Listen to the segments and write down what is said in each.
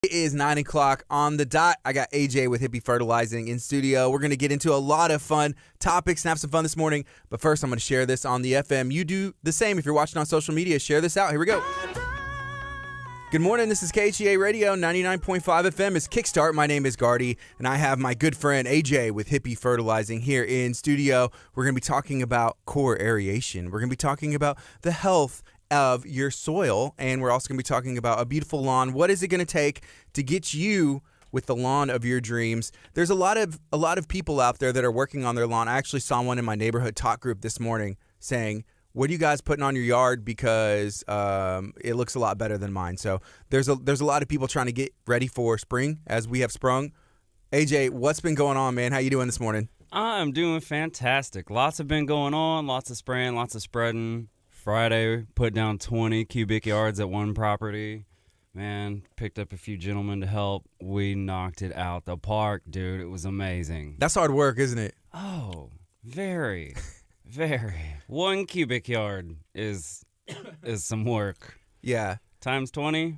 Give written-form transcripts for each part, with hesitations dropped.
It is 9 o'clock on the dot. I got AJ with Hippie Fertilizing in studio. We're going to get into a lot of fun topics and have some fun this morning. But first, I'm going to share this on the FM. You do the same if you're watching on social media. Share this out. Here we go. Good morning. This is KHEA Radio 99.5 FM. It's Kickstart. My name is Gardy, and I have my good friend AJ with Hippie Fertilizing here in studio. We're going to be talking about core aeration. We're going to be talking about the health of your soil, and we're also going to be talking about a beautiful lawn. What is it going to take to get you with the lawn of your dreams? There's a lot of people out there that are working on their lawn. I actually saw one in my neighborhood talk group this morning saying, what are you guys putting on your yard, because it looks a lot better than mine. So there's a lot of people trying to get ready for spring as we have sprung. AJ, what's been going on, man? How you doing this morning? I'm doing fantastic. Lots have been going on, lots of spraying, lots of spreading. Friday, put down 20 cubic yards at one property. Man, picked up a few gentlemen to help. We knocked it out the park, dude. It was amazing. That's hard work, isn't it? Oh, very, very. 1 cubic yard is some work. Yeah. Times 20.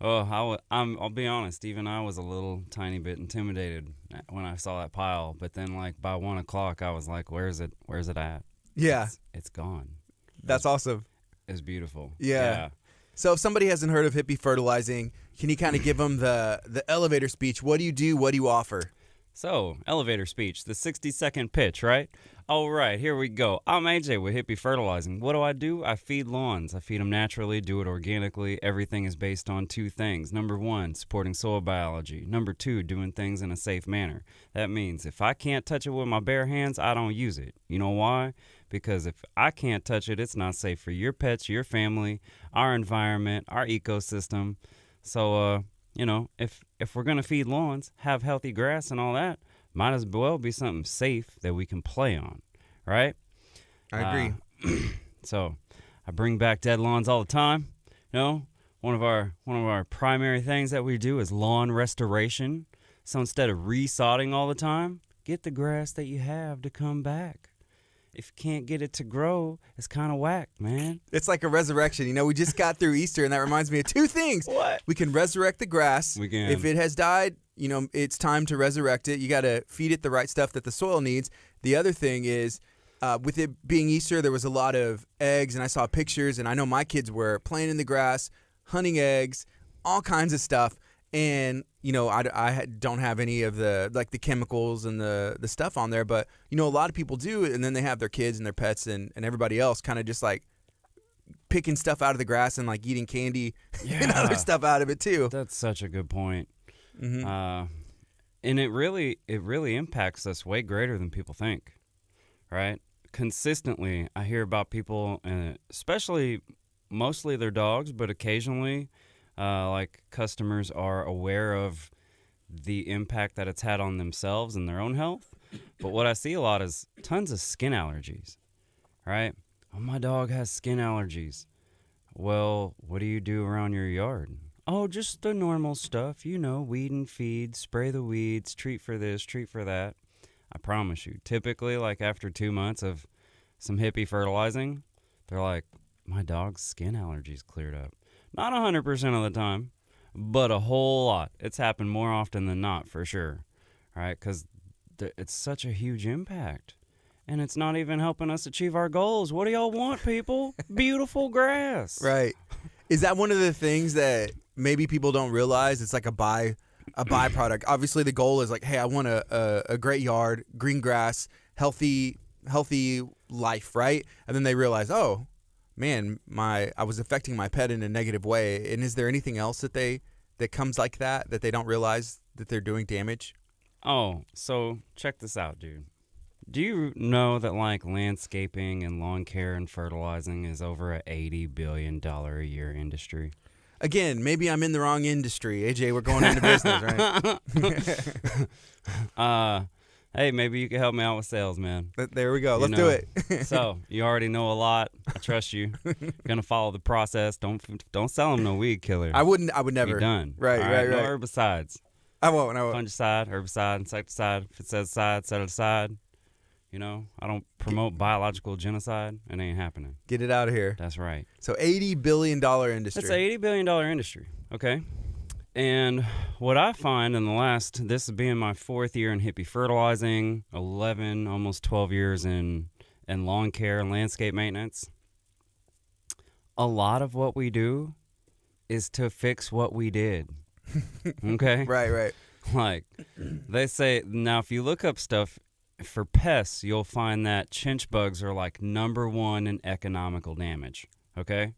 Oh, I'll be honest. Even I was a little tiny bit intimidated when I saw that pile. But then, like, by 1 o'clock, I was like, "Where's it? Where's it at?" Yeah. It's gone. That's awesome. It's beautiful. Yeah. So if somebody hasn't heard of Hippie Fertilizing, can you kind of give them the elevator speech? What do you do? What do you offer? So, elevator speech, the 60-second pitch, right? All right, here we go. I'm AJ with Hippie Fertilizing. What do? I feed lawns. I feed them naturally, do it organically. Everything is based on 2 things. Number 1, supporting soil biology. Number 2, doing things in a safe manner. That means if I can't touch it with my bare hands, I don't use it. You know why? Because if I can't touch it, it's not safe for your pets, your family, our environment, our ecosystem. So, if we're going to feed lawns, have healthy grass and all that, might as well be something safe that we can play on, right? I agree. So I bring back dead lawns all the time. You know, one of our primary things that we do is lawn restoration. So instead of resodding all the time, get the grass that you have to come back. If you can't get it to grow, it's kind of whack, man. It's like a resurrection. You know, we just got through Easter, and that reminds me of 2 things. What? We can resurrect the grass. We can. If it has died, it's time to resurrect it. You got to feed it the right stuff that the soil needs. The other thing is, with it being Easter, there was a lot of eggs, and I saw pictures, and I know my kids were playing in the grass, hunting eggs, all kinds of stuff. And, I don't have any of the chemicals and the stuff on there, but, a lot of people do, and then they have their kids and their pets and everybody else kind of just, picking stuff out of the grass and, eating candy and other stuff out of it, too. That's such a good point. Mm-hmm. And it really impacts us way greater than people think, right? Consistently, I hear about people, especially mostly their dogs, but occasionally customers are aware of the impact that it's had on themselves and their own health. But what I see a lot is tons of skin allergies, right? Oh, my dog has skin allergies. Well, what do you do around your yard? Oh, just the normal stuff, weed and feed, spray the weeds, treat for this, treat for that. I promise you, typically, after 2 months of some hippie fertilizing, they're like, my dog's skin allergies cleared up. Not 100% of the time, but a whole lot. It's happened more often than not, for sure, right? Because it's such a huge impact, and it's not even helping us achieve our goals. What do y'all want, people? Beautiful grass. Right. Is that one of the things that maybe people don't realize? It's like a byproduct. Obviously, the goal is hey, I want a great yard, green grass, healthy life, right? And then they realize, oh, man, I was affecting my pet in a negative way. And is there anything else that comes like that they don't realize that they're doing damage? Oh, so check this out, dude. Do you know that landscaping and lawn care and fertilizing is over a $80 billion a year industry? Again, maybe I'm in the wrong industry. AJ, we're going into business, right? Hey, maybe you can help me out with sales, man. There we go. Let's do it. So, you already know a lot. I trust you. Gonna follow the process. Don't sell them no weed killer. I would never. You're done. Right. No herbicides. I won't. Fungicide, herbicide, insecticide. If it says side, set it aside. I don't promote biological genocide. It ain't happening. Get it out of here. That's right. So $80 billion industry. It's an $80 billion industry, okay? And what I find in this is being my 4th year in Hippie Fertilizing, 11, almost 12 years in lawn care and landscape maintenance. A lot of what we do is to fix what we did. Okay? Right. Like, they say, now if you look up stuff for pests, you'll find that chinch bugs are like number 1 in economical damage. Okay?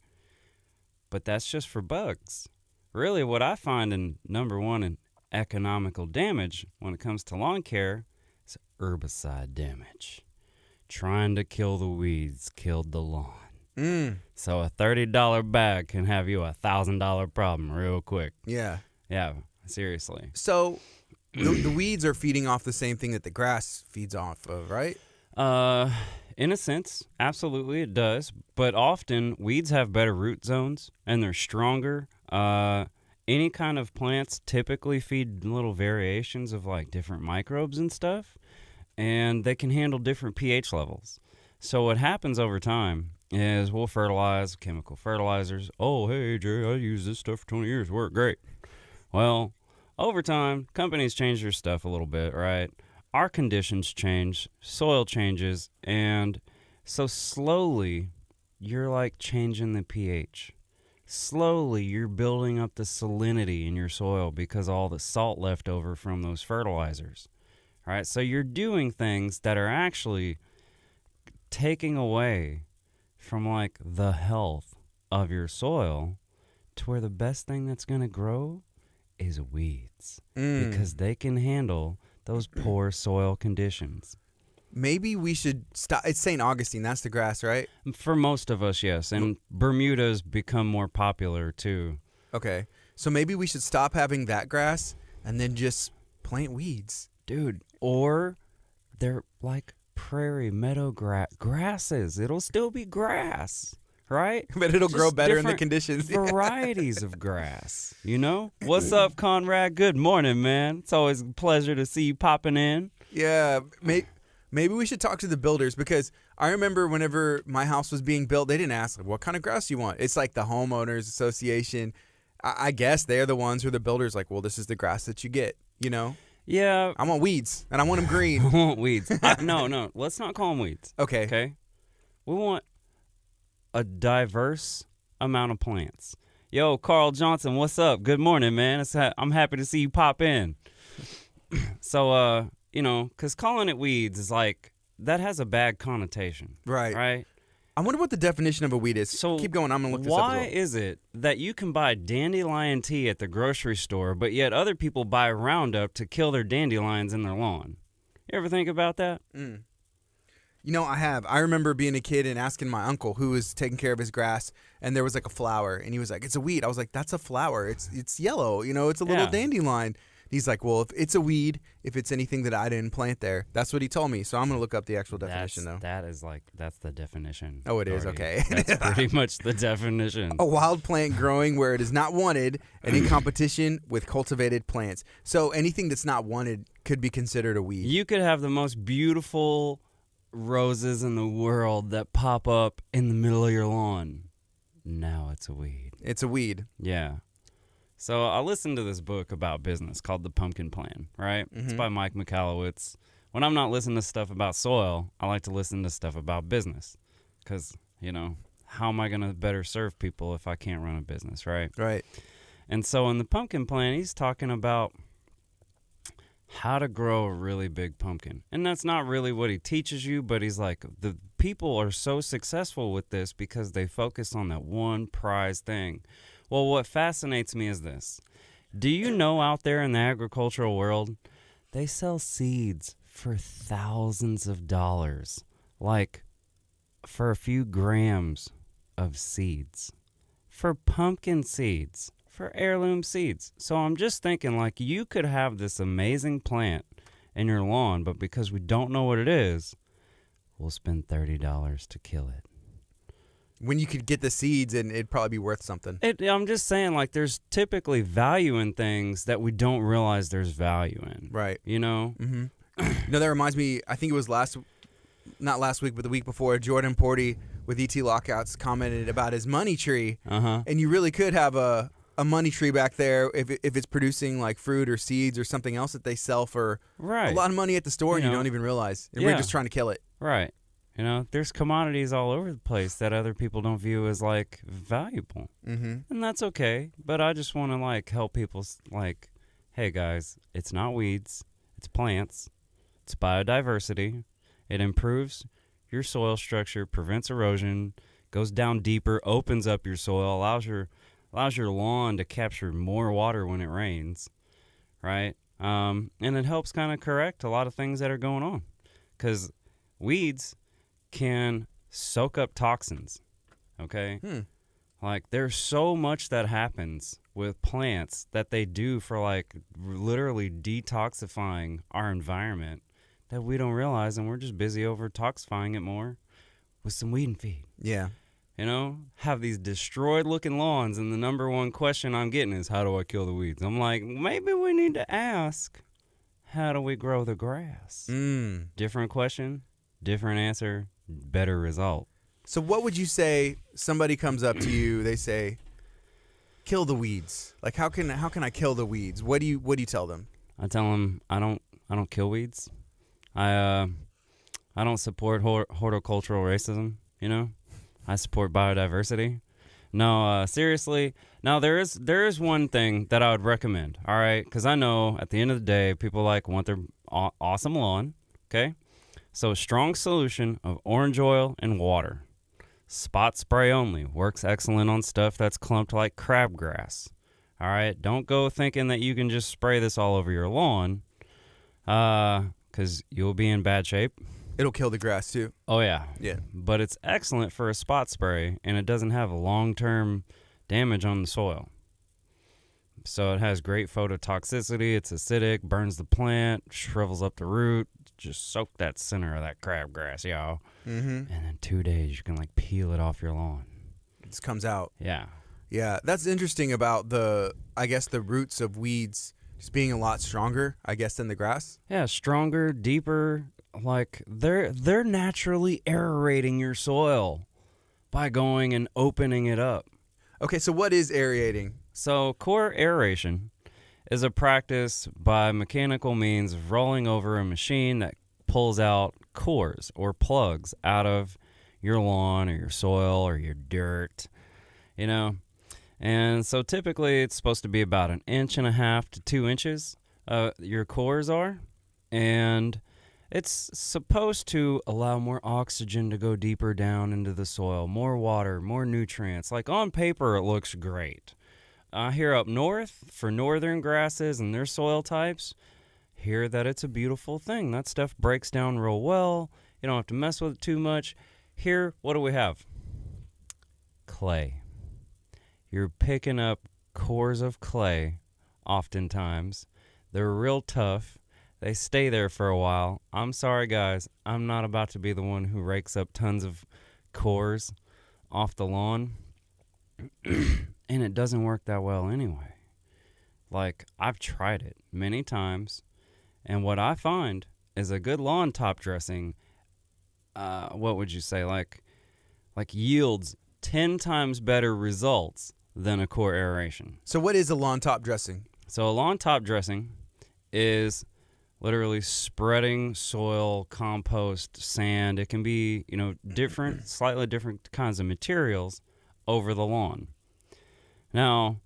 But that's just for bugs. Really, what I find in number 1 in economical damage when it comes to lawn care is herbicide damage. Trying to kill the weeds killed the lawn. So a $30 bag can have you a $1,000 problem real quick. Yeah. Yeah, seriously. So the weeds are feeding off the same thing that the grass feeds off of, right? In a sense, absolutely it does. But often weeds have better root zones and they're stronger. Any kind of plants typically feed little variations of like different microbes and stuff, and they can handle different pH levels. So what happens over time is we'll fertilize chemical fertilizers. Oh, hey, Jay, I used this stuff for 20 years. Worked great. Well, over time, companies change their stuff a little bit, right? Our conditions change, soil changes, and so slowly you're like changing the pH. Slowly you're building up the salinity in your soil because all the salt left over from those fertilizers. All right, so you're doing things that are actually taking away from like the health of your soil to where the best thing that's going to grow is weeds because they can handle those poor soil conditions. Maybe we should stop. It's St. Augustine. That's the grass, right? For most of us, yes. And Bermuda's become more popular too. Okay. So maybe we should stop having that grass and then just plant weeds. Dude, or they're like prairie meadow grasses. It'll still be grass, right? But it'll Just grow better in the different conditions. varieties of grass, you know? What's up, Conrad? Good morning, man. It's always a pleasure to see you popping in. Yeah. Maybe we should talk to the builders, because I remember whenever my house was being built, they didn't ask, like, what kind of grass you want? It's like the homeowners association. I guess they're the ones who are the builders, like, well, this is the grass that you get, you know? Yeah. I want weeds, and I want them green. I want weeds. No, let's not call them weeds. Okay. Okay? We want a diverse amount of plants. Yo, Carl Johnson, what's up? Good morning, man. I'm happy to see you pop in. So, you know, because calling it weeds is like, that has a bad connotation. Right? I wonder what the definition of a weed is. So keep going. I'm going to look this up. Why is it that you can buy dandelion tea at the grocery store, but yet other people buy Roundup to kill their dandelions in their lawn? You ever think about that? You know, I have. I remember being a kid and asking my uncle, who was taking care of his grass, and there was like a flower, and he was like, it's a weed. I was like, that's a flower. It's yellow. You know, it's a little dandelion. He's like, well, if it's a weed, if it's anything that I didn't plant there. That's what he told me. So I'm going to look up the actual definition, though. That's the definition. Oh, it is? Okay. That's pretty much the definition. A wild plant growing where it is not wanted and in competition with cultivated plants. So anything that's not wanted could be considered a weed. You could have the most beautiful roses in the world that pop up in the middle of your lawn. Now it's a weed. It's a weed. Yeah. So I listened to this book about business called The Pumpkin Plan, right? It's by Mike Michalowicz. When I'm not listening to stuff about soil, I like to listen to stuff about business because, you know, how am I going to better serve people if I can't run a business, right? Right. And so in The Pumpkin Plan, he's talking about how to grow a really big pumpkin. And that's not really what he teaches you, but he's like, the people are so successful with this because they focus on that one prize thing. Well, what fascinates me is this. Do you know out there in the agricultural world, they sell seeds for thousands of dollars, like for a few grams of seeds, for pumpkin seeds, for heirloom seeds. So I'm just thinking, like, you could have this amazing plant in your lawn, but because we don't know what it is, we'll spend $30 to kill it. When you could get the seeds and it'd probably be worth something. I'm just saying, like, there's typically value in things that we don't realize there's value in. Right. You know? Mm-hmm. You know, that reminds me, I think it was not last week, but the week before, Jordan Porty with ET Lockouts commented about his money tree. Uh-huh. And you really could have a a money tree back there if it's producing like fruit or seeds or something else that they sell for a lot of money at the store, and you don't even realize. And we're just trying to kill it. Right. You know, there's commodities all over the place that other people don't view as like valuable. And that's okay. But I just want to like help people like, hey guys, it's not weeds, it's plants, it's biodiversity. It improves your soil structure, prevents erosion, goes down deeper, opens up your soil, allows your lawn to capture more water when it rains, right? And it helps kind of correct a lot of things that are going on, because weeds can soak up toxins, okay? Like, there's so much that happens with plants that they do for, like, literally detoxifying our environment that we don't realize, and we're just busy over toxifying it more with some weed and feed. Yeah. You know, have these destroyed-looking lawns, and the number one question I'm getting is, how do I kill the weeds? I'm like, maybe we need to ask, how do we grow the grass? Different question, different answer, better result. So what would you say, somebody comes up to you, they say, kill the weeds? Like, how can I kill the weeds? What do you tell them? I tell them I don't kill weeds. I don't support horticultural racism, you know? I support biodiversity. No, seriously. Now, there is one thing that I would recommend, all right? Because I know at the end of the day, people want their awesome lawn, okay? So a strong solution of orange oil and water. Spot spray only. Works excellent on stuff that's clumped like crabgrass. All right? Don't go thinking that you can just spray this all over your lawn, because you'll be in bad shape. It'll kill the grass too. Oh, yeah. Yeah. But it's excellent for a spot spray, and it doesn't have long-term damage on the soil. So it has great phototoxicity. It's acidic, burns the plant, shrivels up the root. Just soak that center of that crabgrass, y'all. And in 2 days, you can, like, peel it off your lawn. It just comes out. Yeah. Yeah. That's interesting about the roots of weeds just being a lot stronger, I guess, than the grass. Yeah, stronger, deeper. Like, they're naturally aerating your soil by going and opening it up. Okay, so what is aerating? So core aeration is a practice by mechanical means of rolling over a machine that pulls out cores or plugs out of your lawn or your soil or your dirt, you know. And so typically it's supposed to be about 1.5 inches to 2 inches, your cores are, and it's supposed to allow more oxygen to go deeper down into the soil, more water, more nutrients. Like, on paper, it looks great. Here up north, for northern grasses and their soil types, hear that it's a beautiful thing. That stuff breaks down real well. You don't have to mess with it too much. Here, what do we have? Clay. You're picking up cores of clay, oftentimes. They're real tough. They stay there for a while. I'm sorry, guys. I'm not about to be the one who rakes up tons of cores off the lawn. And it doesn't work that well anyway. Like, I've tried it many times. And what I find is a good lawn top dressing, what would you say, like yields 10 times better results than a core aeration. So what is a lawn top dressing? So a lawn top dressing is literally spreading soil, compost, sand. It can be, different, slightly different kinds of materials over the lawn. Now,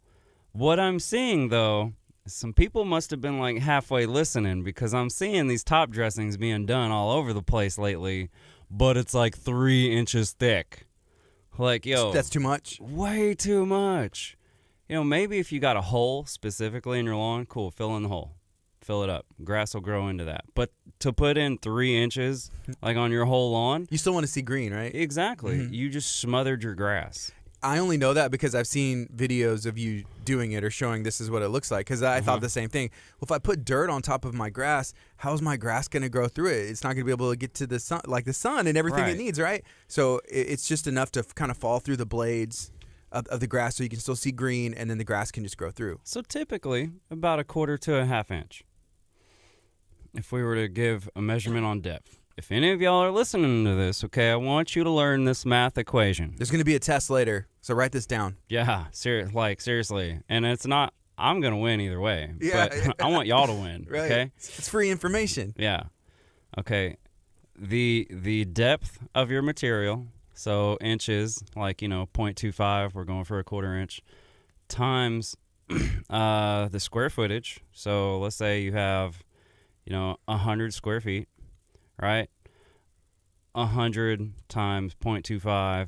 what I'm seeing, though, is some people must have been like halfway listening, because I'm seeing these top dressings being done all over the place lately, but it's like 3 inches thick. Like, yo, that's too much. Way too much. Maybe if you got a hole specifically in your lawn, cool, fill in the hole. Fill it up. Grass will grow into that. But to put in 3 inches, like on your whole lawn, you still want to see green, right? Exactly. You just smothered your grass. I only know that because I've seen videos of you doing it or showing this is what it looks like, because I thought the same thing. Well, if I put dirt on top of my grass, how's my grass going to grow through it? It's not going to be able to get to the sun, like the sun and everything it needs, right? So it's just enough to kind of fall through the blades of the grass so you can still see green, and then the grass can just grow through. So typically about 1/4 to 1/2 inch. If we were to give a measurement on depth, if any of y'all are listening to this, okay, I want you to learn this math equation. There's going to be a test later, so write this down. Yeah, seriously. And it's not, I'm going to win either way. Yeah. But I want y'all to win, Right. okay? It's free information. Yeah. Okay. The depth of your material, so inches, like, 0.25, we're going for a quarter inch, times the square footage. So let's say you have, 100 square feet, right? 100 times 0.25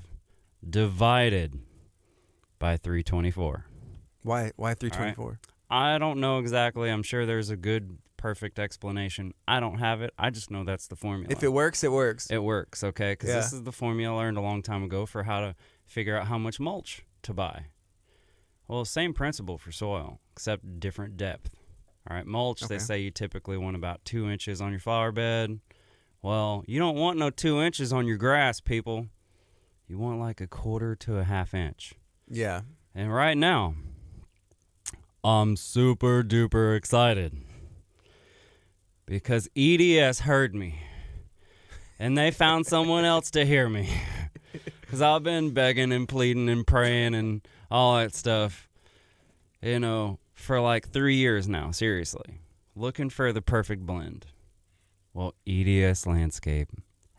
divided by 324. Why 324? Right. I don't know exactly. I'm sure there's a good, perfect explanation. I don't have it. I just know that's the formula. If it works, it works. It works, okay? Because this is the formula I learned a long time ago for how to figure out how much mulch to buy. Well, same principle for soil, except different depth. All right, mulch, They say you typically want about 2 inches on your flower bed. Well, you don't want no 2 inches on your grass, people. You want like a quarter to a half inch. Yeah. And right now, I'm super duper excited because EDS heard me and they found someone else to hear me because I've been begging and pleading and praying and all that stuff, for like 3 years now, seriously, looking for the perfect blend. Well, EDS Landscape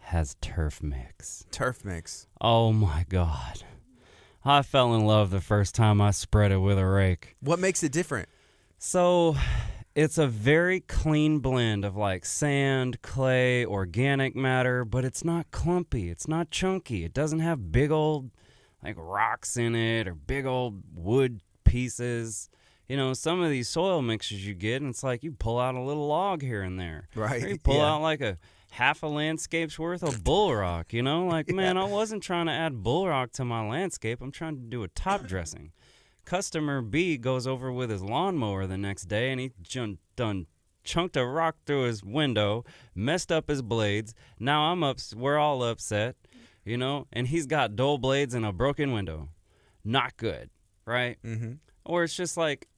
has turf mix. Turf mix. Oh my God. I fell in love the first time I spread it with a rake. What makes it different? So it's a very clean blend of like sand, clay, organic matter, but it's not clumpy. It's not chunky. It doesn't have big old like rocks in it or big old wood pieces. Some of these soil mixes you get, and it's like you pull out a little log here and there. Right. Or you pull out like a half a landscape's worth of bull rock, man, I wasn't trying to add bull rock to my landscape. I'm trying to do a top dressing. Customer B goes over with his lawnmower the next day, and he done chunked a rock through his window, messed up his blades. Now we're all upset, and he's got dull blades and a broken window. Not good, right? Mm-hmm. Or it's just like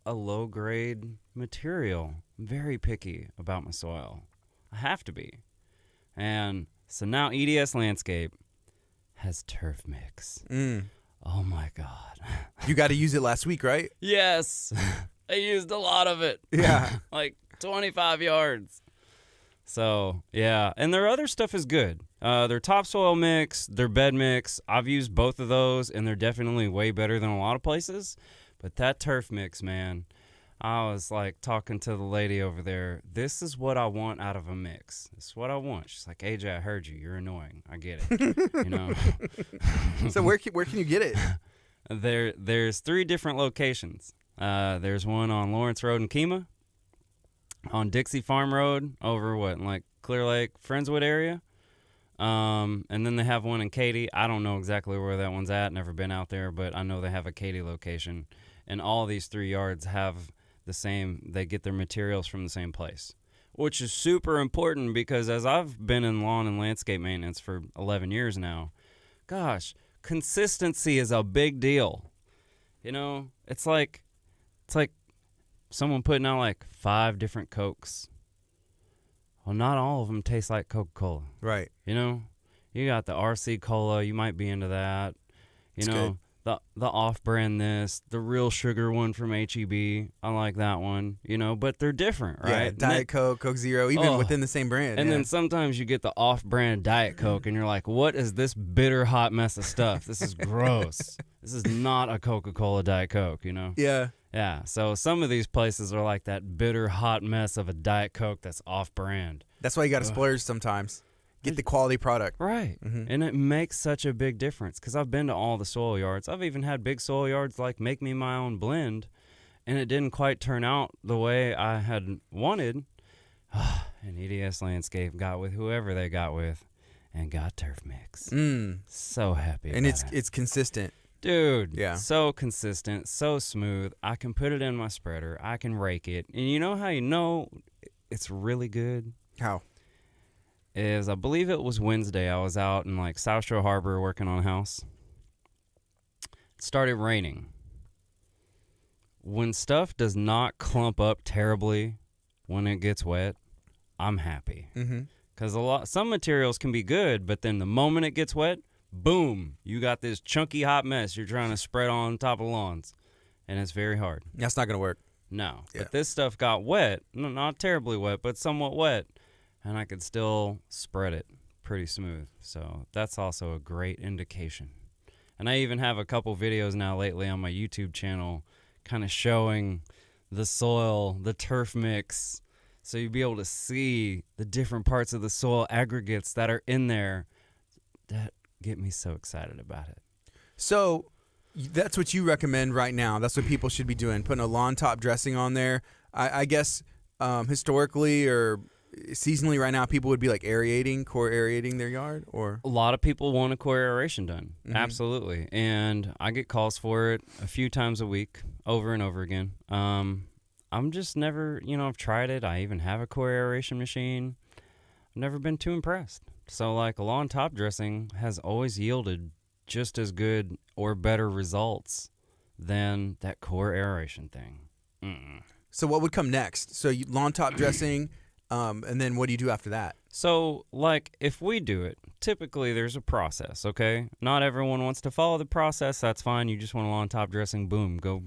a low grade material. I'm very picky about my soil. I have to be. And so now EDS Landscape has turf mix. Oh my God. You got to use it last week, right? Yes. I used a lot of it. Yeah. Like 25 yards. So, yeah. And their other stuff is good. Their topsoil mix, their bed mix, I've used both of those, and they're definitely way better than a lot of places. But that turf mix, man, I was like talking to the lady over there. This is what I want out of a mix. This is what I want. She's like, AJ, I heard you. You're annoying. I get it. So where can you get it? There's 3 different locations. There's one on Lawrence Road in KHEA, on Dixie Farm Road over like Clear Lake, Friendswood area. And then they have one in Katy. I don't know exactly where that one's at. Never been out there, but I know they have a Katy location. And all these 3 yards have the same, they get their materials from the same place, which is super important because as I've been in lawn and landscape maintenance for 11 years now, gosh, consistency is a big deal. It's like someone putting out like 5 different Cokes. Well, not all of them taste like Coca-Cola. Right. You got the RC Cola. You might be into that. Good. The off-brand the real sugar one from HEB. I like that one. But they're different, right? Yeah, Diet Coke, Coke Zero, even within the same brand. And then sometimes you get the off-brand Diet Coke, and you're like, what is this bitter, hot mess of stuff? This is gross. This is not a Coca-Cola Diet Coke, Yeah. Yeah, so some of these places are like that bitter, hot mess of a Diet Coke that's off-brand. That's why you got to splurge sometimes. Get the quality product. Right, and it makes such a big difference because I've been to all the soil yards. I've even had big soil yards like make me my own blend, and it didn't quite turn out the way I had wanted. And EDS Landscape got with whoever they got with and got turf mix. So happy And about it's consistent. Dude, Yeah. So consistent, so smooth. I can put it in my spreader. I can rake it. And you know how you know it's really good? How? Is I believe it was Wednesday. I was out in like South Shore Harbor working on a house. It started raining. When stuff does not clump up terribly when it gets wet, I'm happy. Because some materials can be good, but then the moment it gets wet, boom, you got this chunky hot mess you're trying to spread on top of lawns, and it's very hard. That's not going to work. No, Yeah. but this stuff got wet, not terribly wet, but somewhat wet, and I could still spread it pretty smooth. So that's also a great indication. And I even have a couple videos now lately on my YouTube channel kind of showing the soil, the turf mix, so you'll be able to see the different parts of the soil aggregates that are in there that get me so excited about it. So that's what you recommend right now. That's what people should be doing, putting a lawn top dressing on there. I guess historically or seasonally right now, people would be like core aerating their yard, or a lot of people want a core aeration done. Mm-hmm. Absolutely. And I get calls for it a few times a week, over and over again. I'm just never, I've tried it. I even have a core aeration machine. I've never been too impressed. So like a lawn top dressing has always yielded just as good or better results than that core aeration thing. So what would come next? So lawn top dressing, and then what do you do after that? So like if we do it, typically there's a process, okay? Not everyone wants to follow the process. That's fine. You just want a lawn top dressing, boom, go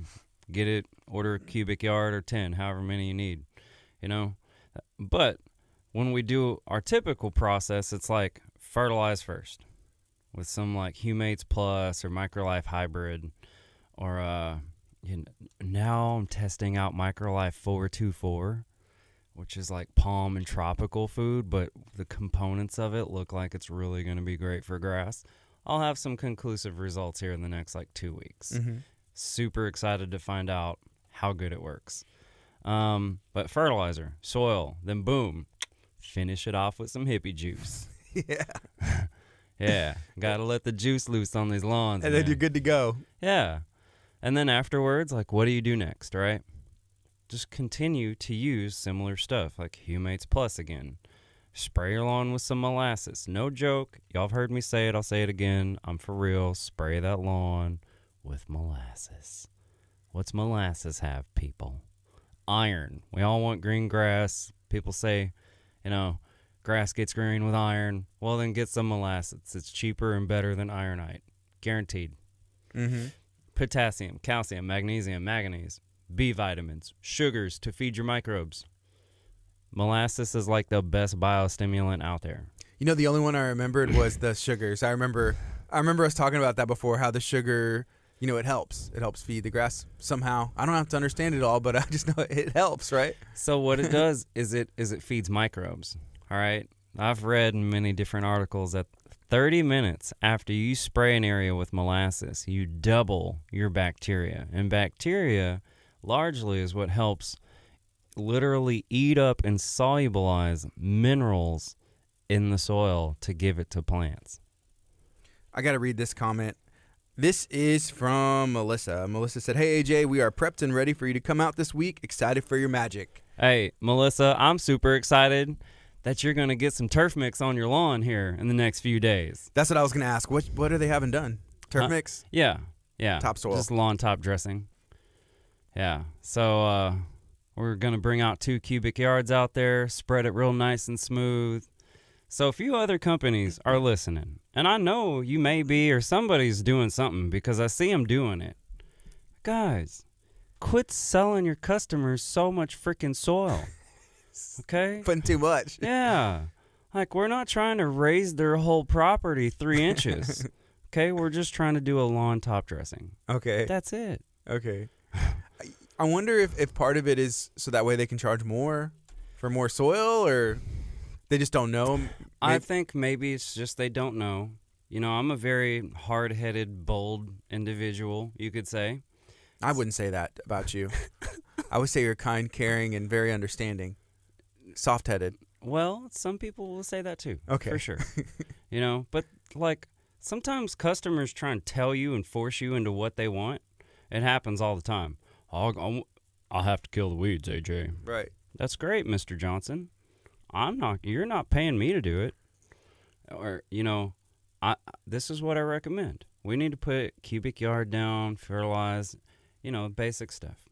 get it, order a cubic yard or 10, however many you need, But when we do our typical process, it's like fertilize first with some like Humates Plus or Microlife Hybrid, or now I'm testing out Microlife 424, which is like palm and tropical food, but the components of it look like it's really going to be great for grass. I'll have some conclusive results here in the next like 2 weeks. Mm-hmm. Super excited to find out how good it works. But fertilizer, soil, then boom, finish it off with some hippie juice. Yeah. Yeah. Got to let the juice loose on these lawns. And then you're good to go. Yeah. And then afterwards, like, what do you do next, right? Just continue to use similar stuff, like Humates Plus again. Spray your lawn with some molasses. No joke. Y'all have heard me say it. I'll say it again. I'm for real. Spray that lawn with molasses. What's molasses have, people? Iron. We all want green grass. People say, grass gets green with iron. Well, then get some molasses. It's cheaper and better than ironite. Guaranteed. Mm-hmm. Potassium, calcium, magnesium, manganese, B vitamins, sugars to feed your microbes. Molasses is like the best biostimulant out there. The only one I remembered was the sugars. I remember us talking about that before, how the sugar, it helps. It helps feed the grass somehow. I don't have to understand it all, but I just know it helps, right? So what it does is it feeds microbes, all right? I've read in many different articles that 30 minutes after you spray an area with molasses, you double your bacteria. And bacteria largely is what helps literally eat up and solubilize minerals in the soil to give it to plants. I got to read this comment. This is from Melissa. Melissa said, "Hey, AJ, we are prepped and ready for you to come out this week. Excited for your magic." Hey, Melissa, I'm super excited that you're going to get some turf mix on your lawn here in the next few days. That's what I was going to ask. What are they having done? Turf mix? Yeah. Topsoil. Just lawn top dressing. Yeah. So we're going to bring out 2 cubic yards out there, spread it real nice and smooth. So a few other companies are listening, and I know you may be, or somebody's doing something because I see them doing it. Guys, quit selling your customers so much freaking soil, okay? Putting too much. Yeah. Like, we're not trying to raise their whole property 3 inches, okay? We're just trying to do a lawn top dressing. Okay. That's it. Okay. I wonder if part of it is so that way they can charge more for more soil, or they just don't know. I think maybe it's just they don't know. I'm a very hard-headed, bold individual, you could say. I wouldn't say that about you. I would say you're kind, caring, and very understanding. Soft-headed. Well, some people will say that too. Okay. For sure. But like sometimes customers try and tell you and force you into what they want. It happens all the time. I'll have to kill the weeds, AJ. Right. That's great, Mr. Johnson. You're not paying me to do it. Or, this is what I recommend. We need to put cubic yard down, fertilize, basic stuff.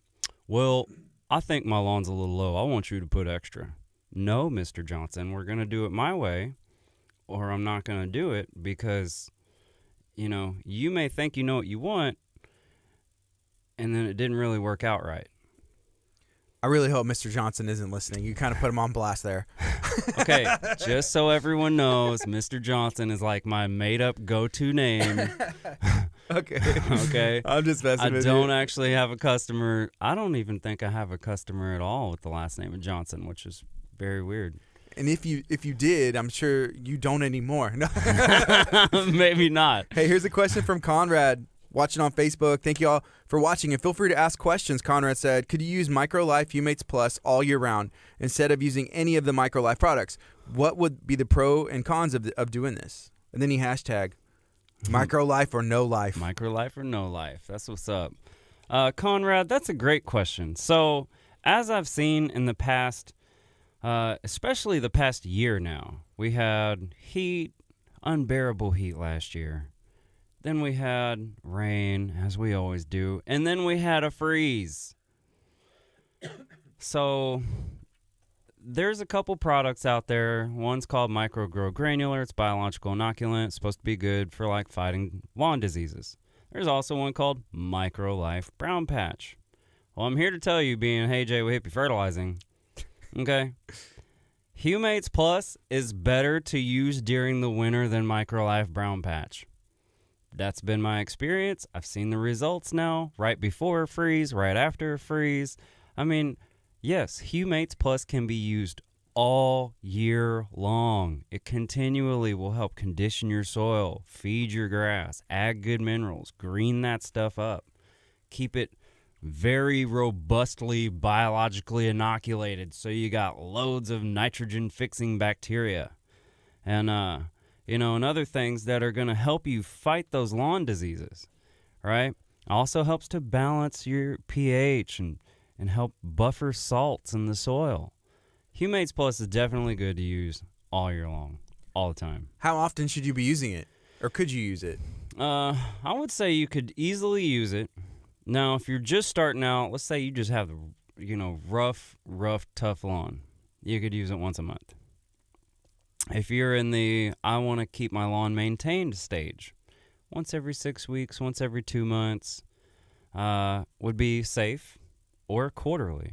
Well, I think my lawn's a little low. I want you to put extra. no, Mr. Johnson, we're going to do it my way, or I'm not going to do it because, you may think you know what you want, and then it didn't really work out right. I really hope Mr. Johnson isn't listening. You kind of put him on blast there. Okay, just so everyone knows, Mr. Johnson is like my made-up go-to name. Okay. Okay. I'm just messing with I you. don't actually have a customer. I don't even think I have a customer at all with the last name of Johnson, which is very weird. And if you did, I'm sure you don't anymore. No. Maybe not. Hey, here's a question from Conrad, watching on Facebook. Thank you all for watching, and feel free to ask questions. Conrad said, could you use MicroLife Humates Plus all year round instead of using any of the MicroLife products? What would be the pro and cons of doing this? And then he hashtag MicroLife or no life. MicroLife or no life. That's what's up. Conrad, that's a great question. So, as I've seen in the past, especially the past year now, we had heat, unbearable heat last year. Then we had rain, as we always do. And then we had a freeze. So there's a couple products out there. One's called Microgrow Granular. It's biological inoculant. It's supposed to be good for like fighting lawn diseases. There's also one called MicroLife Brown Patch. Well, I'm here to tell you, being Hey Jay with Hippie Fertilizing, okay, Humates Plus is better to use during the winter than MicroLife Brown Patch. That's been my experience. I've seen the results now, right before a freeze, right after a freeze. I mean, yes, Humates Plus can be used all year long. It continually will help condition your soil, feed your grass, add good minerals, green that stuff up, keep it very robustly biologically inoculated so you got loads of nitrogen-fixing bacteria. And, and other things that are going to help you fight those lawn diseases, right? Also helps to balance your pH and help buffer salts in the soil. Humates Plus is definitely good to use all year long, all the time. How often should you be using it? Or could you use it? I would say you could easily use it. Now, if you're just starting out, let's say you just have, rough, tough lawn. You could use it once a month. If you're in the I want to keep my lawn maintained stage, once every 6 weeks, once every 2 months would be safe, or quarterly,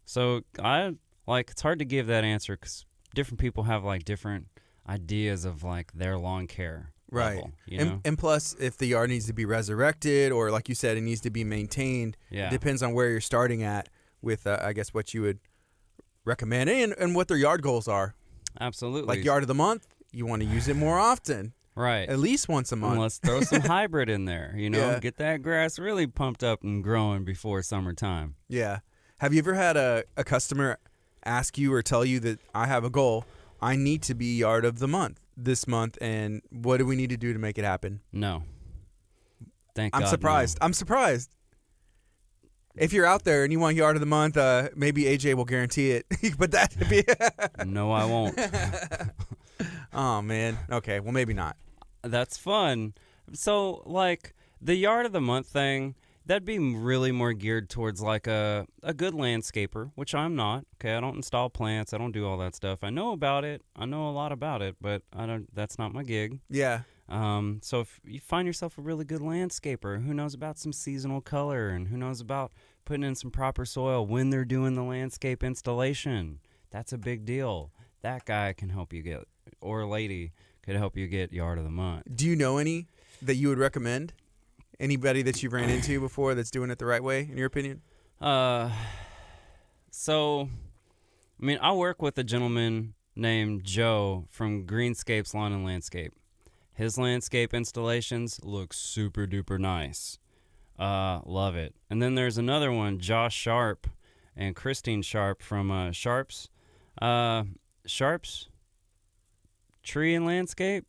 So it's hard to give that answer because different people have like different ideas of like their lawn care. Right. Level, and plus, if the yard needs to be resurrected or like you said, it needs to be maintained, yeah. It depends on where you're starting at with, I guess, what you would recommend and what their yard goals are. Absolutely. Like yard of the month, you want to use it more often. Right. At least once a month. And let's throw some hybrid in there, Yeah. Get that grass really pumped up and growing before summertime. Yeah. Have you ever had a customer ask you or tell you that I have a goal, I need to be yard of the month this month, and what do we need to do to make it happen? No. Thank God. I'm surprised. No. I'm surprised. If you're out there and you want yard of the month, maybe AJ will guarantee it. But that'd be No, I won't. Oh man. Okay. Well, maybe not. That's fun. So, like, the yard of the month thing, that'd be really more geared towards, like, a good landscaper, which I'm not. Okay, I don't install plants. I don't do all that stuff. I know about it. I know a lot about it, but that's not my gig. Yeah. So if you find yourself a really good landscaper who knows about some seasonal color and who knows about putting in some proper soil when they're doing the landscape installation, that's a big deal. That guy can help you get, or lady could help you get yard of the month. Do you know any that you would recommend? Anybody that you've ran into before that's doing it the right way, in your opinion? So, I work with a gentleman named Joe from Greenscapes Lawn and Landscape. His landscape installations look super duper nice. Love it. And then there's another one, Josh Sharp and Christine Sharp from Sharp's Tree and Landscape.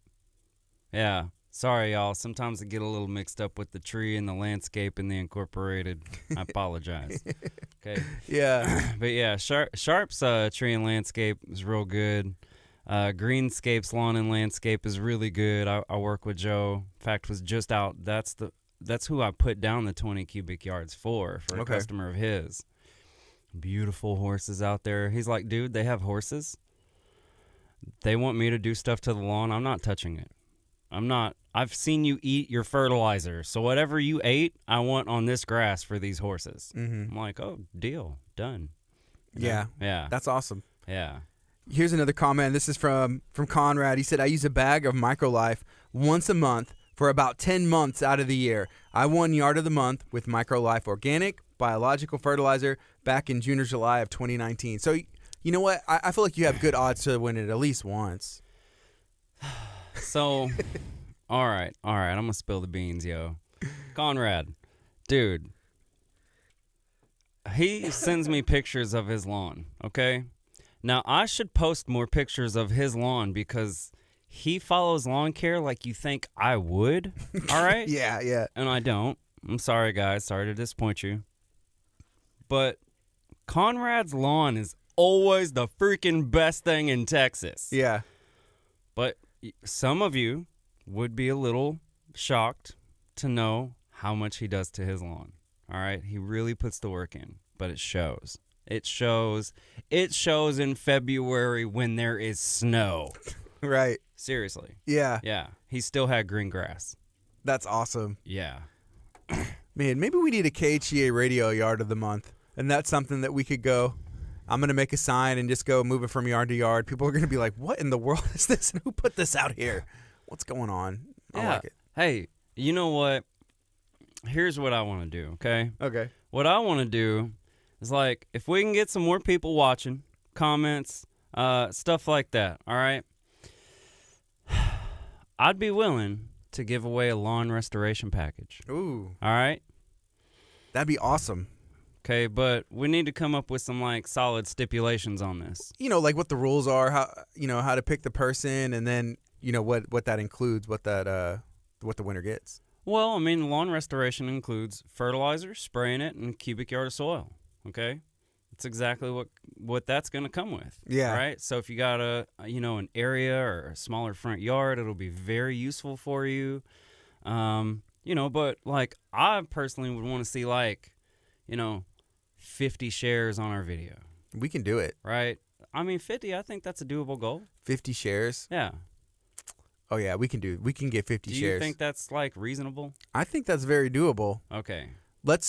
Yeah. Sorry, y'all. Sometimes I get a little mixed up with the tree and the landscape and the incorporated. I apologize. Okay. Yeah. But yeah, Sharp's Tree and Landscape is real good. Greenscape's Lawn and Landscape is really good. I work with Joe. In fact, was just out. That's who I put down the 20 cubic yards for a Okay. customer of his. beautiful horses out there. He's like, dude, they have horses. They want me to do stuff to the lawn. I'm not touching it. I'm not. I've seen you eat your fertilizer. So whatever you ate, I want on this grass for these horses. Mm-hmm. I'm like, oh, deal. Done. You know? Yeah. Yeah. That's awesome. Yeah. Here's another comment. This is from Conrad. He said, I use a bag of MicroLife once a month for about 10 months out of the year. I won Yard of the Month with MicroLife Organic Biological Fertilizer back in June or July of 2019. So, you know what? I feel like you have good odds to win it at least once. So, all right. I'm going to spill the beans, yo. Conrad, dude, he sends me pictures of his lawn, okay? Now, I should post more pictures of his lawn because he follows lawn care like you think I would, all right? Yeah. And I don't. I'm sorry, guys. Sorry to disappoint you. But Conrad's lawn is always the freaking best thing in Texas. Yeah. But some of you would be a little shocked to know how much he does to his lawn, all right? He really puts the work in, but it shows. It shows in February when there is snow. Right. Seriously. Yeah. Yeah. He still had green grass. That's awesome. Yeah. Man, maybe we need a KHEA radio Yard of the Month. And that's something that we could go. I'm going to make a sign and just go move it from yard to yard. People are going to be like, what in the world is this? And who put this out here? What's going on? I like it. Hey, you know what? Here's what I want to do, okay? Okay. What I want to do is, like, if we can get some more people watching, comments, stuff like that, all right? I'd be willing to give away a lawn restoration package. Ooh. All right? That'd be awesome. Okay, but we need to come up with some, like, solid stipulations on this. You know, like what the rules are, how to pick the person, and then, you know, what that includes, what the winner gets. Well, I mean, lawn restoration includes fertilizer, spraying it, and a cubic yard of soil, okay? It's exactly what that's going to come with. Yeah. Right? So if you got an area or a smaller front yard, it'll be very useful for you. But, like, I personally would want to see, like, 50 shares on our video. We can do it. Right? I mean, 50, I think that's a doable goal. 50 shares? Yeah. Oh, yeah, we can get 50 shares. Do you think that's, like, reasonable? I think that's very doable. Okay.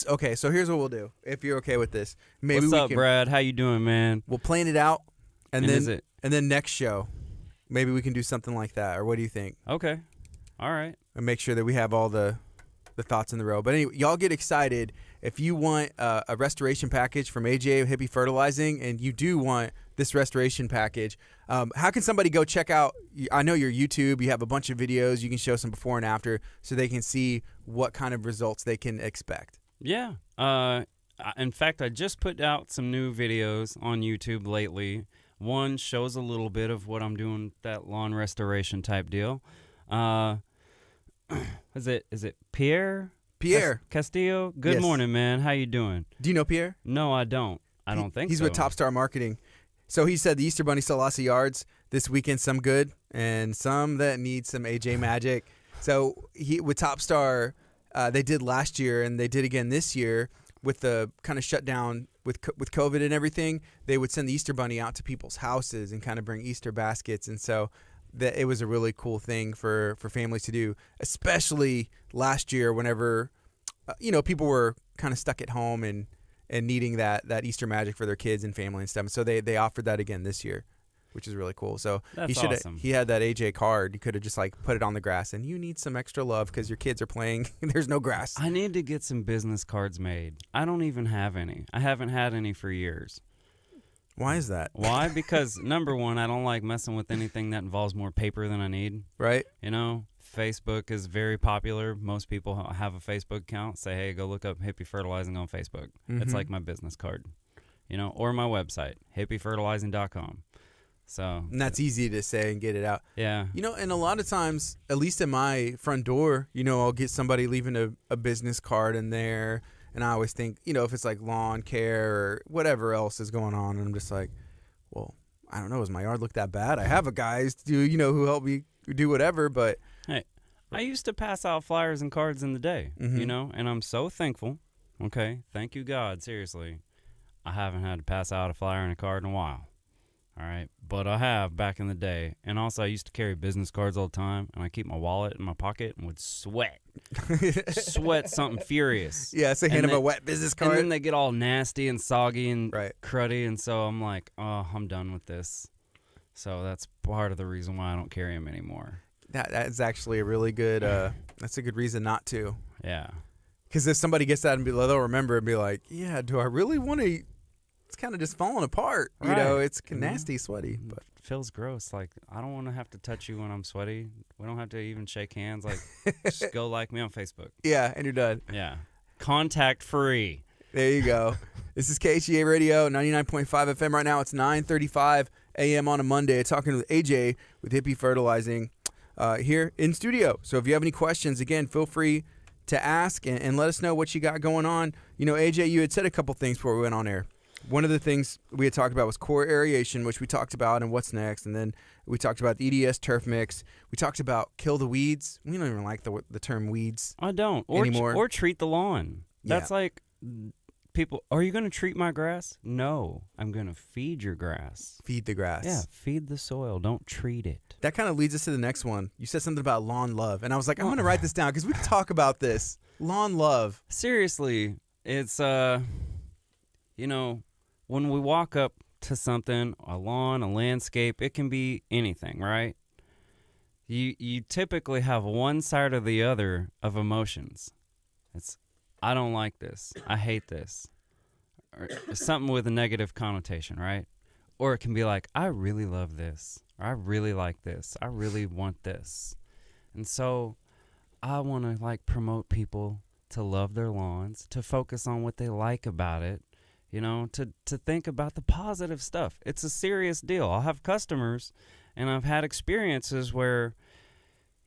Okay, so here's what we'll do. If you're okay with this. Maybe What's up, Brad? How you doing, man? We'll plan it out, and then next show, maybe we can do something like that. Or what do you think? Okay. All right. And make sure that we have all the thoughts in the row. But anyway, y'all get excited. If you want a restoration package from AJ Hippie Fertilizing, and you do want this restoration package, how can somebody go check out? I know your YouTube. You have a bunch of videos. You can show some before and after, so they can see what kind of results they can expect. Yeah. In fact, I just put out some new videos on YouTube lately. One shows a little bit of what I'm doing, that lawn restoration type deal. Is it Pierre? Pierre Castillo? Good Yes. morning, man. How you doing? Do you know Pierre? No, I don't. I don't think He's so. with Top Star Marketing. So he said the Easter Bunny saw lots of yards this weekend, some good and some that need some AJ magic. So with Top Star, they did last year and they did again this year with the kind of shutdown with COVID and everything. They would send the Easter Bunny out to people's houses and kind of bring Easter baskets. And so it was a really cool thing for families to do, especially last year whenever, people were kind of stuck at home and needing that Easter magic for their kids and family and stuff. So they offered that again this year, which is really cool. So That's awesome. He had that AJ card. You could have just like put it on the grass, and you need some extra love because your kids are playing. There's no grass. I need to get some business cards made. I don't even have any. I haven't had any for years. Why is that? Why? Because number one, I don't like messing with anything that involves more paper than I need. Right? Facebook is very popular. Most people have a Facebook account. Say, hey, go look up Hippie Fertilizing on Facebook. Mm-hmm. It's like my business card, or my website, hippiefertilizing.com. So And that's easy to say and get it out. Yeah. And a lot of times, at least in my front door, I'll get somebody leaving a business card in there. And I always think, if it's like lawn care or whatever else is going on, and I'm just like, well, I don't know. Does my yard look that bad? I have a guys who help me do whatever, but hey, I used to pass out flyers and cards in the day, Mm-hmm. and I'm so thankful. Okay. Thank you, God. Seriously. I haven't had to pass out a flyer and a card in a while. All right. But I have back in the day. And also, I used to carry business cards all the time. And I keep my wallet in my pocket and would sweat. Sweat something furious. Yeah, so hand him a wet business card. And then they get all nasty and soggy and Right. cruddy. And so I'm like, oh, I'm done with this. So that's part of the reason why I don't carry them anymore. That is actually a really good, that's a good reason not to. Yeah. Because if somebody gets that and they'll remember and be like, yeah, do I really want to? It's kind of just falling apart. Right. You know, it's nasty, sweaty. But It feels gross. Like, I don't want to have to touch you when I'm sweaty. We don't have to even shake hands. Like, just go like me on Facebook. yeah, and you're done. Yeah. Contact free. There you go. This is KHEA Radio, 99.5 FM. Right now it's 9:35 a.m. on a Monday. Talking with AJ with Hippie Fertilizing here in studio. So if you have any questions, again, feel free to ask and let us know what you got going on. You know, AJ, you had said a couple things before we went on air. One of the things we had talked about was core aeration, which we talked about, and what's next. And then we talked about the EDS turf mix. We talked about kill the weeds. We don't even like the term weeds. I don't. Anymore. Or treat the lawn. That's Yeah. like, people, are you going to treat my grass? No. I'm going to feed your grass. Feed the grass. Yeah, feed the soil. Don't treat it. That kind of leads us to the next one. You said something about lawn love. And I was like, I'm going to write this down because we can talk about this. Lawn love. Seriously, it's, you know, when we walk up to something, a lawn, a landscape, it can be anything, right? You typically have one side or the other of emotions. It's, I don't like this. I hate this. Or something with a negative connotation, right? Or it can be like, I really love this. Or I really like this. I really want this. And so I want to like promote people to love their lawns, to focus on what they like about it, you know, to think about the positive stuff. It's a serious deal. I'll have customers, and I've had experiences where,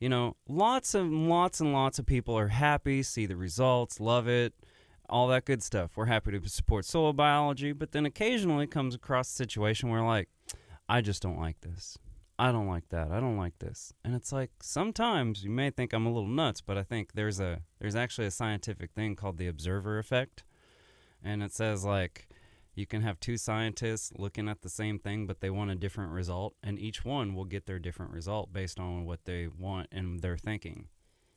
you know, lots and lots of people are happy, see the results, love it, all that good stuff. We're happy to support soil biology, but then occasionally comes across a situation where, like, I just don't like this. I don't like that. I don't like this. And it's like, sometimes you may think I'm a little nuts, but I think there's actually a scientific thing called the observer effect. And it says, like, you can have two scientists looking at the same thing, but they want a different result, and each one will get their different result based on what they want and their thinking.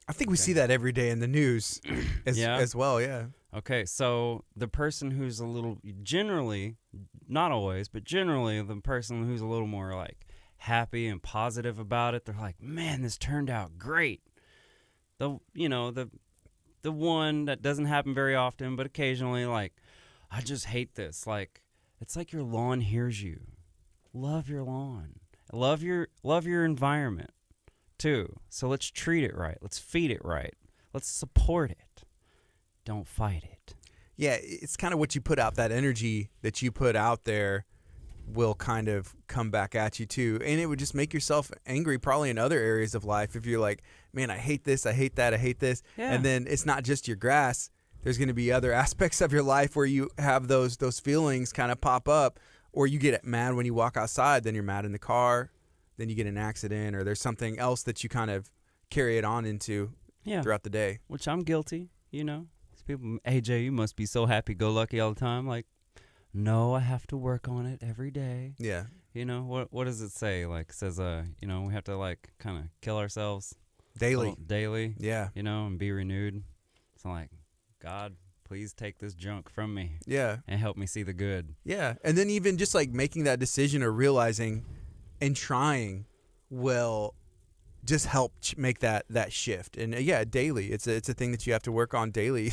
I think we see that every day in the news as well, yeah. Okay, so the person who's a little, generally, not always, but generally the person who's a little more, like, happy and positive about it, they're like, man, this turned out great. The one that doesn't happen very often, but occasionally, like, I just hate this. Like, it's like your lawn hears you. Love your lawn. Love your environment too. So let's treat it right. Let's feed it right. Let's support it. Don't fight it. Yeah, it's kind of what you put out, that energy that you put out there will kind of come back at you too. And it would just make yourself angry probably in other areas of life if you're like, man, I hate this, I hate that, I hate this. Yeah. And then it's not just your grass. There's going to be other aspects of your life where you have those feelings kind of pop up, or you get mad when you walk outside, then you're mad in the car, then you get in an accident, or there's something else that you kind of carry it on into throughout the day. Which I'm guilty, you know. People, AJ, you must be so happy-go-lucky all the time. Like, no, I have to work on it every day. Yeah. You know, what does it say? Like, it says, you know, we have to, like, kind of kill ourselves. Daily. Yeah. You know, and be renewed. So, like, God, please take this junk from me. Yeah. And help me see the good. Yeah. And then even just, like, making that decision or realizing and trying will just help make that shift. And, daily. It's a thing that you have to work on daily,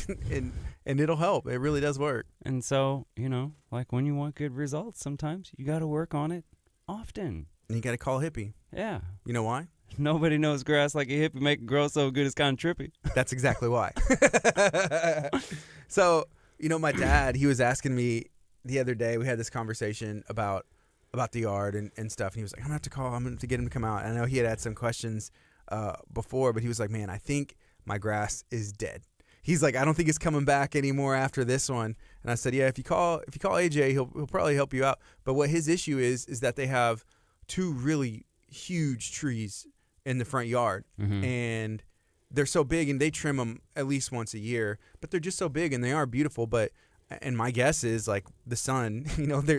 and it'll help. It really does work. And so, you know, like, when you want good results, sometimes you got to work on it often. And you got to call Hippie. Yeah. You know why? Nobody knows grass like a hippie make it grow so good it's kind of trippy. That's exactly why. So, you know, my dad, he was asking me the other day, we had this conversation about the yard and stuff, and he was like, I'm going to have to get him to come out. And I know he had some questions before, but he was like, man, I think my grass is dead. He's like, I don't think it's coming back anymore after this one. And I said, yeah, if you call AJ, he'll probably help you out. But what his issue is that they have two really huge trees in the front yard, and they're so big, and they trim them at least once a year, but they're just so big, and they are beautiful. But And my guess is like the sun,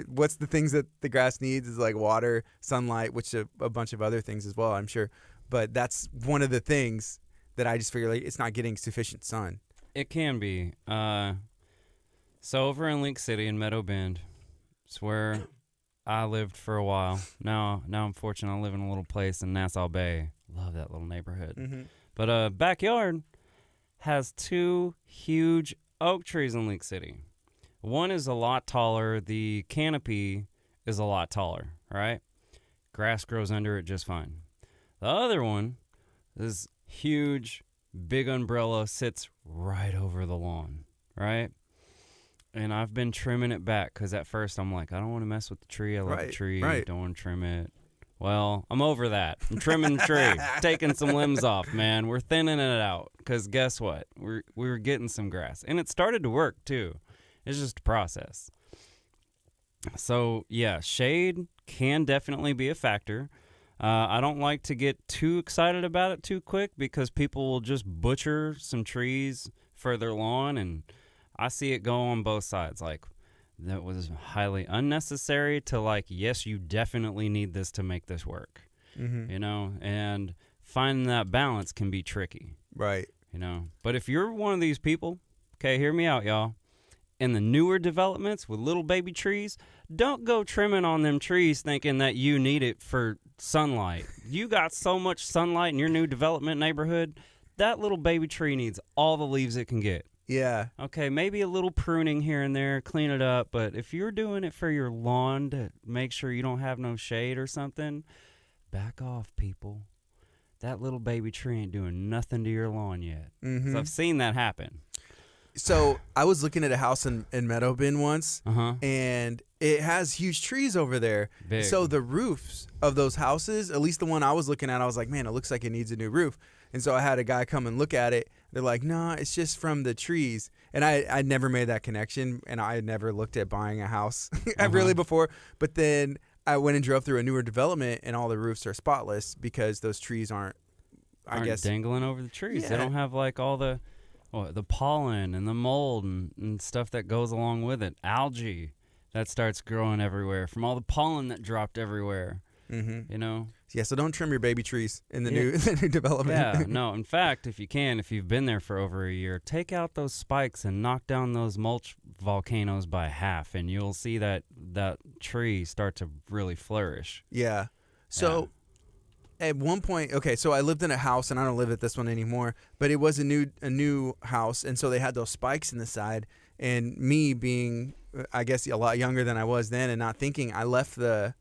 what's the things that the grass needs is like water, sunlight, which a bunch of other things as well, I'm sure. But that's one of the things that I just figure like it's not getting sufficient sun. It can be. So over in Lake City in Meadow Bend, it's where I lived for a while. Now I'm fortunate I live in a little place in Nassau Bay. Love that little neighborhood. Mm-hmm. But backyard has 2 huge oak trees in Lake City. One is a lot taller. The canopy is a lot taller, right? Grass grows under it just fine. The other one is huge, big umbrella, sits right over the lawn, right? And I've been trimming it back because at first I'm like, I don't want to mess with the tree. I love the tree. Don't want to trim it. Well, I'm over that. I'm trimming the tree, taking some limbs off, man. We're thinning it out because guess what? We were getting some grass. And it started to work, too. It's just a process. So, yeah, shade can definitely be a factor. I don't like to get too excited about it too quick because people will just butcher some trees for their lawn, and I see it go on both sides. Like, that was highly unnecessary to like, yes, you definitely need this to make this work, and finding that balance can be tricky. Right. But if you're one of these people, okay, hear me out, y'all. In the newer developments with little baby trees, don't go trimming on them trees thinking that you need it for sunlight. You got so much sunlight in your new development neighborhood, that little baby tree needs all the leaves it can get. Yeah. Okay, maybe a little pruning here and there, clean it up, but if you're doing it for your lawn to make sure you don't have no shade or something, back off, people. That little baby tree ain't doing nothing to your lawn yet. Mm-hmm. 'Cause I've seen that happen. So I was looking at a house in Meadow Bend once, and it has huge trees over there. Big. So the roofs of those houses, at least the one I was looking at, I was like, man, it looks like it needs a new roof. And so I had a guy come and look at it. They're like, nah, it's just from the trees. And I never made that connection, and I had never looked at buying a house really before. But then I went and drove through a newer development, and all the roofs are spotless because those trees aren't dangling over the trees. Yeah. They don't have like all the pollen and the mold and stuff that goes along with it. Algae that starts growing everywhere from all the pollen that dropped everywhere. Mm-hmm. Yeah, so don't trim your baby trees in the new development. Yeah, no. In fact, if you've been there for over a year, take out those spikes and knock down those mulch volcanoes by half, and you'll see that tree start to really flourish. Yeah. So at one point, okay, so I lived in a house, and I don't live at this one anymore, but it was a new house, and so they had those spikes in the side, and me being, I guess, a lot younger than I was then and not thinking, I left the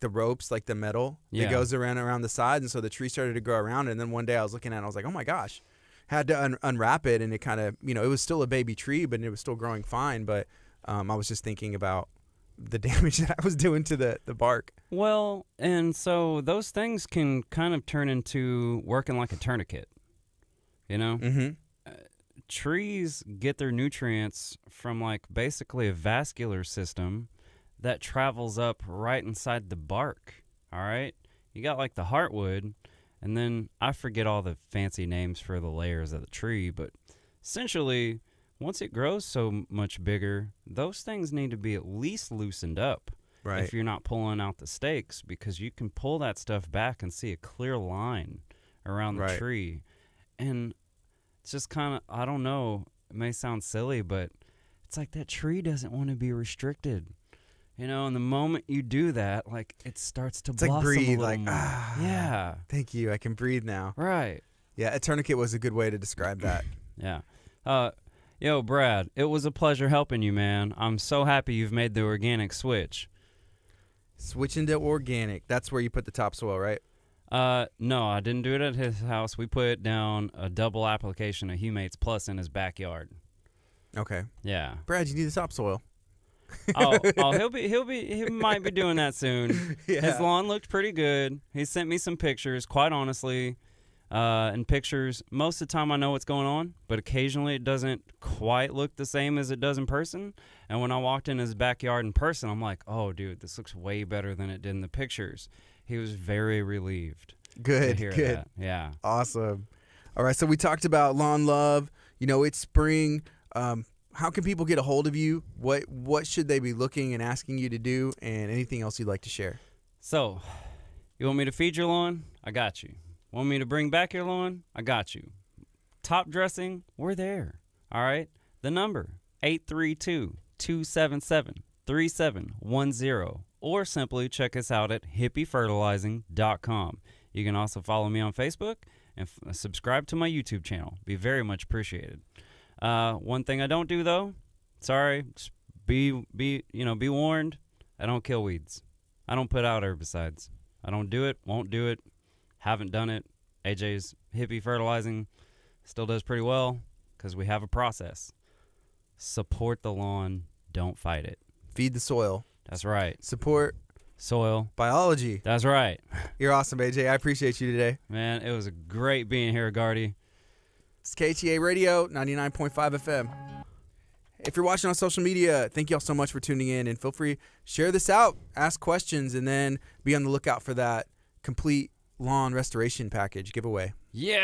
ropes, like the metal that goes around the sides, and so the tree started to grow around it. And then one day I was looking at it, I was like, oh my gosh, had to unwrap it, and it kind of, it was still a baby tree, but it was still growing fine. But I was just thinking about the damage that I was doing to the bark. Well, and so those things can kind of turn into working like a tourniquet, Mm-hmm. Trees get their nutrients from like basically a vascular system that travels up right inside the bark, all right? You got like the heartwood, and then I forget all the fancy names for the layers of the tree, but essentially, once it grows so much bigger, those things need to be at least loosened up. Right. If you're not pulling out the stakes, because you can pull that stuff back and see a clear line around the tree. And it's just kind of, I don't know, it may sound silly, but it's like that tree doesn't want to be restricted. And the moment you do that, like, it starts to blossom like breathe, a little more. Yeah. Thank you. I can breathe now. Right. Yeah, a tourniquet was a good way to describe that. Yeah. Yo, Brad, it was a pleasure helping you, man. I'm so happy you've made the organic switch. Switching to organic. That's where you put the topsoil, right? No, I didn't do it at his house. We put down a double application of Humates Plus in his backyard. Okay. Yeah. Brad, you need the topsoil. He might be doing that soon. Yeah. His lawn looked pretty good. He sent me some pictures, quite honestly. In pictures, most of the time I know what's going on, but occasionally it doesn't quite look the same as it does in person. And when I walked in his backyard in person, I'm like, oh, dude, this looks way better than it did in the pictures. He was very relieved. Good, to hear good. That. Yeah. Awesome. All right, so we talked about lawn love. It's spring. how can people get a hold of you? What should they be looking and asking you to do, and anything else you'd like to share? So, you want me to feed your lawn? I got you. Want me to bring back your lawn? I got you. Top dressing? We're there. All right? The number, 832-277-3710, or simply check us out at hippiefertilizing.com. You can also follow me on Facebook and subscribe to my YouTube channel. Be very much appreciated. One thing I don't do, though, sorry, just be warned, I don't kill weeds. I don't put out herbicides. I don't do it, won't do it, haven't done it. AJ's Hippie Fertilizing still does pretty well because we have a process. Support the lawn, don't fight it. Feed the soil. That's right. Support soil. Biology. That's right. You're awesome, AJ. I appreciate you today. Man, it was great being here, Gardy. It's KHEA Radio, 99.5 FM. If you're watching on social media, thank you all so much for tuning in, and feel free, share this out, ask questions, and then be on the lookout for that complete lawn restoration package giveaway. Yeah.